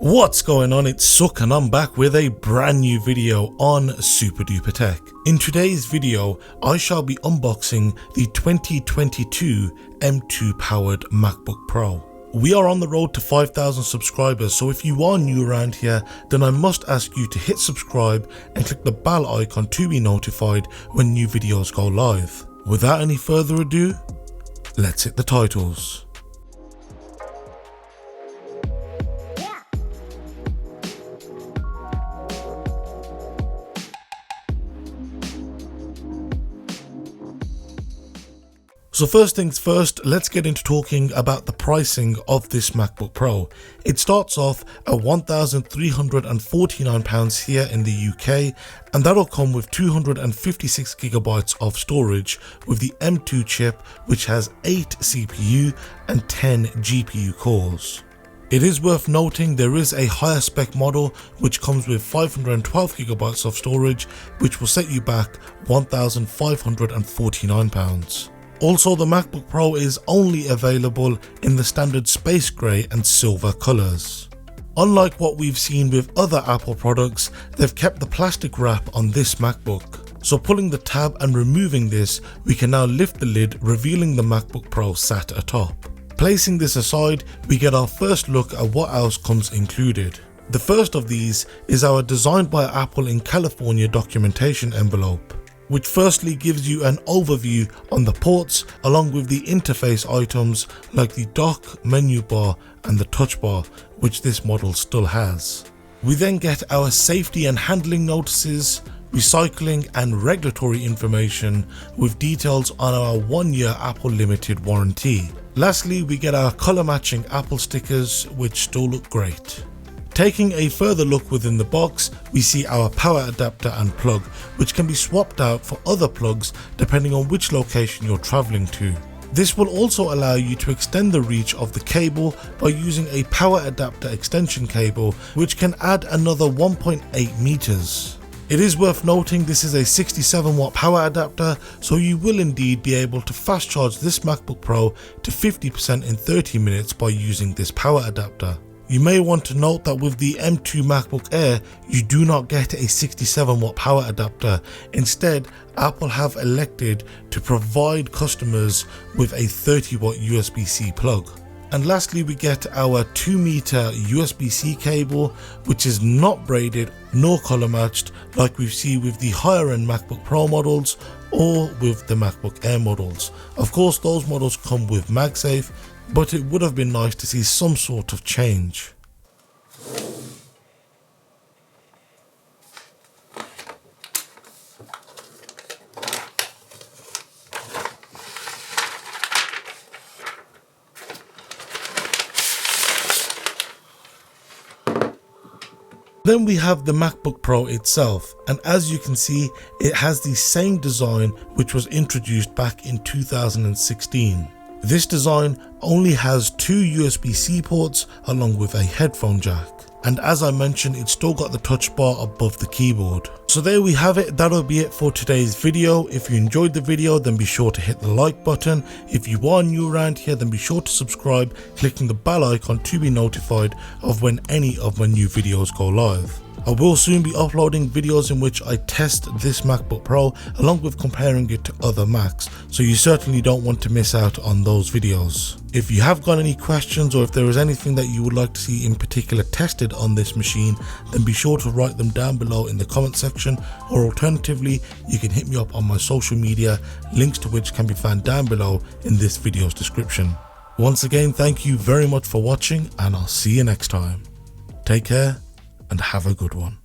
What's going on? It's Suk and I'm back with a brand new video on SuperDuprTech. In today's video, I shall be unboxing the 2022 M2 powered MacBook Pro. We are on the road to 5,000 subscribers, so if you are new around here, then I must ask you to hit subscribe and click the bell icon to be notified when new videos go live. Without any further ado, let's hit the titles. So first things first, let's get into talking about the pricing of this MacBook Pro. It starts off at £1,349 here in the UK, and that'll come with 256GB of storage with the M2 chip, which has 8 CPU and 10 GPU cores. It is worth noting there is a higher spec model which comes with 512GB of storage, which will set you back £1,549. Also, the MacBook Pro is only available in the standard space grey and silver colours. Unlike what we've seen with other Apple products, they've kept the plastic wrap on this MacBook. So pulling the tab and removing this, we can now lift the lid, revealing the MacBook Pro sat atop. Placing this aside, we get our first look at what else comes included. The first of these is our Designed by Apple in California documentation envelope, which firstly gives you an overview on the ports along with the interface items like the dock, menu bar and the touch bar, which this model still has. We then get our safety and handling notices, recycling and regulatory information with details on our 1-year Apple limited warranty. Lastly, we get our colour matching Apple stickers, which still look great. Taking a further look within the box, we see our power adapter and plug, which can be swapped out for other plugs depending on which location you're travelling to. This will also allow you to extend the reach of the cable by using a power adapter extension cable, which can add another 1.8 meters. It is worth noting this is a 67-watt power adapter, so you will indeed be able to fast charge this MacBook Pro to 50% in 30 minutes by using this power adapter. You may want to note that with the M2 MacBook Air, you do not get a 67-watt power adapter. Instead, Apple have elected to provide customers with a 30-watt USB-C plug. And lastly, we get our 2-meter USB-C cable, which is not braided nor color matched like we see with the higher end MacBook Pro models or with the MacBook Air models. Of course, those models come with MagSafe, but it would have been nice to see some sort of change. Then we have the MacBook Pro itself, and as you can see, it has the same design which was introduced back in 2016. This design only has 2 USB-C ports along with a headphone jack. And as I mentioned, it's still got the touch bar above the keyboard. So there we have it. That'll be it for today's video. If you enjoyed the video, then be sure to hit the like button. If you are new around here, then be sure to subscribe, clicking the bell icon to be notified of when any of my new videos go live. I will soon be uploading videos in which I test this MacBook Pro along with comparing it to other Macs, so you certainly don't want to miss out on those videos. If you have got any questions or if there is anything that you would like to see in particular tested on this machine, then be sure to write them down below in the comment section, or alternatively you can hit me up on my social media, links to which can be found down below in this video's description. Once again, thank you very much for watching, and I'll see you next time. Take care and have a good one.